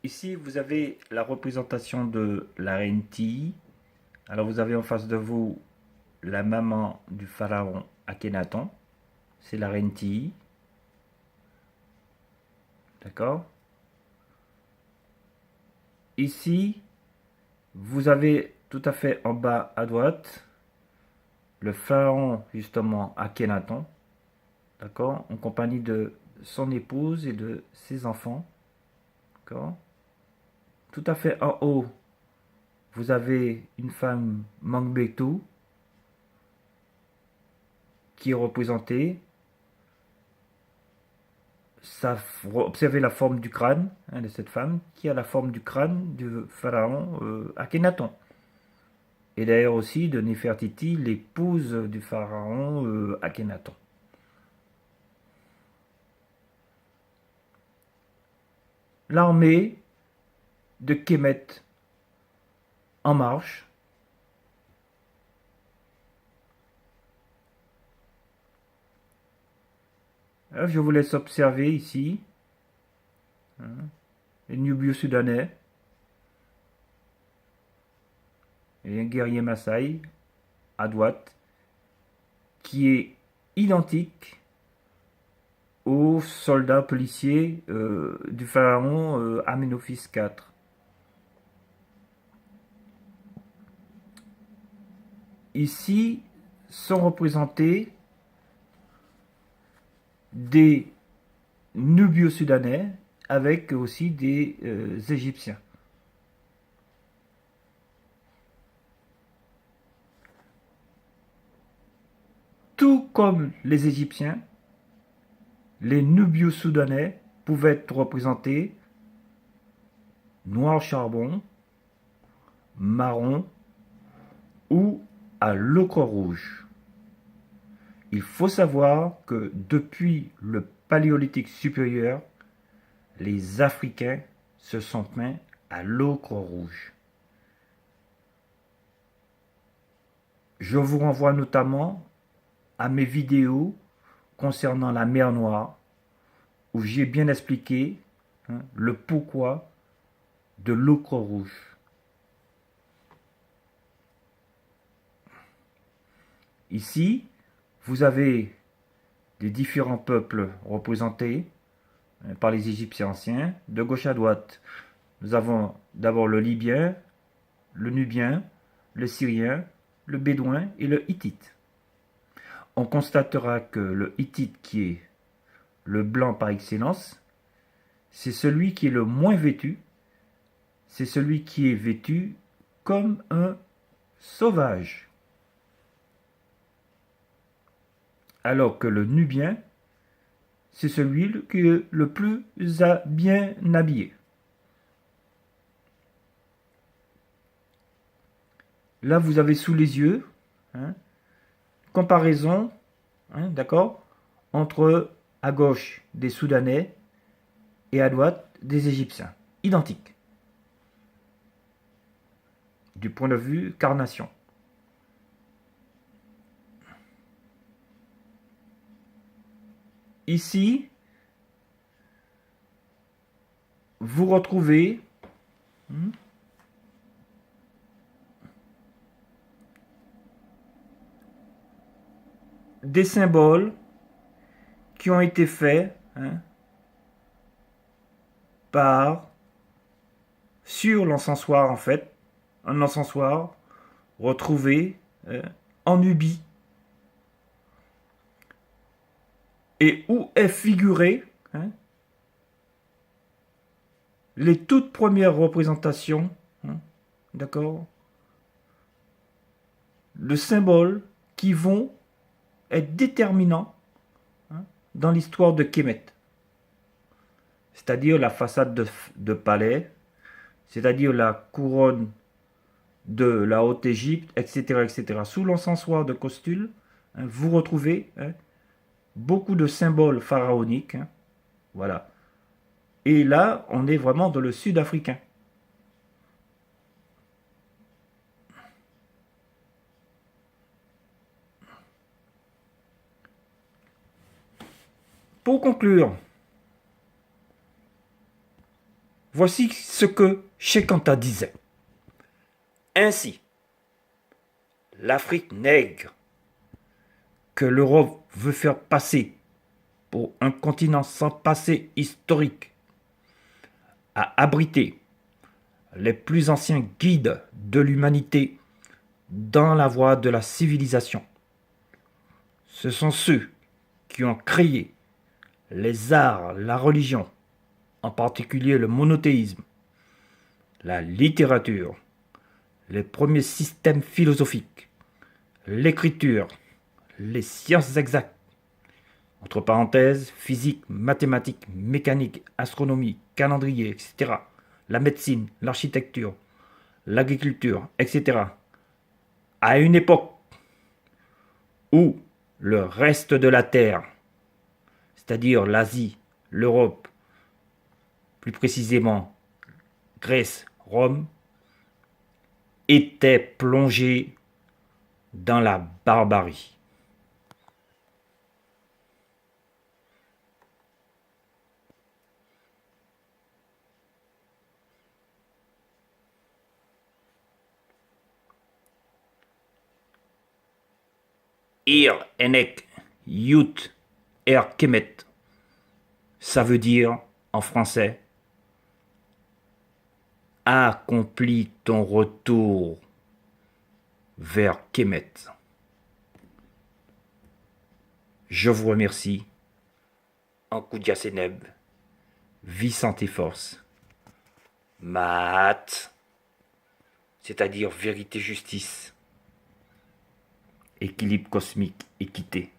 Ici, vous avez la représentation de la reine Ti. Alors, vous avez en face de vous la maman du pharaon Akhenaton. C'est la reine Ti. D'accord? Ici, vous avez tout à fait en bas à droite le pharaon, justement, Akhenaton. D'accord? En compagnie de son épouse et de ses enfants. D'accord? Tout à fait en haut, vous avez une femme Mangbetu qui est représentée. Observez la forme du crâne de cette femme qui a la forme du crâne du pharaon Akhenaton. Et d'ailleurs aussi de Néfertiti, l'épouse du pharaon Akhenaton. L'armée de Kemet en marche. Alors, je vous laisse observer ici les Nubio-Soudanais et un guerrier Maasai à droite qui est identique aux soldats policiers du pharaon Amenophis IV. Ici sont représentés des Nubio-Soudanais avec aussi des Égyptiens. Tout comme les Égyptiens, les Nubio-Soudanais pouvaient être représentés noir charbon, marron ou à l'ocre rouge. Il faut savoir que depuis le Paléolithique supérieur, les Africains se sont peints à l'ocre rouge. Je vous renvoie notamment à mes vidéos concernant la mer Noire, où j'ai bien expliqué le pourquoi de l'ocre rouge. Ici, vous avez les différents peuples représentés par les Égyptiens anciens. De gauche à droite, nous avons d'abord le Libyen, le Nubien, le Syrien, le Bédouin et le Hittite. On constatera que le Hittite, qui est le blanc par excellence, c'est celui qui est le moins vêtu, c'est celui qui est vêtu comme un sauvage. Alors que le Nubien, c'est celui qui est le plus bien habillé. Là, vous avez sous les yeux, comparaison, d'accord, entre à gauche des Soudanais et à droite des Égyptiens. Identiques. Du point de vue carnation. Ici, vous retrouvez des symboles qui ont été faits sur l'encensoir, en fait, un encensoir retrouvé en Nubie, et où est figuré les toutes premières représentations, d'accord, de symboles qui vont être déterminants dans l'histoire de Kemet. C'est-à-dire la façade de palais, c'est-à-dire la couronne de la Haute-Égypte, etc., etc. Sous l'encensoir de Costule, vous retrouvez beaucoup de symboles pharaoniques. Voilà. Et là, on est vraiment dans le sud-africain. Pour conclure, Voici ce que Cheikh Anta disait. Ainsi, l'Afrique nègre que l'Europe veut faire passer pour un continent sans passé historique a abrité les plus anciens guides de l'humanité dans la voie de la civilisation. Ce sont ceux qui ont créé les arts, la religion, en particulier le monothéisme, la littérature, les premiers systèmes philosophiques, l'écriture, les sciences exactes, entre parenthèses, physique, mathématiques, mécanique, astronomie, calendrier, etc., la médecine, l'architecture, l'agriculture, etc., à une époque où le reste de la Terre, c'est-à-dire l'Asie, l'Europe, plus précisément Grèce, Rome, était plongé dans la barbarie. Ir Enek Yut Er Kemet, ça veut dire en français accomplis ton retour vers Kemet. Je vous remercie. Ankoudia Seneb, vie, santé, force. Mat, c'est-à-dire vérité, justice, équilibre cosmique, équité.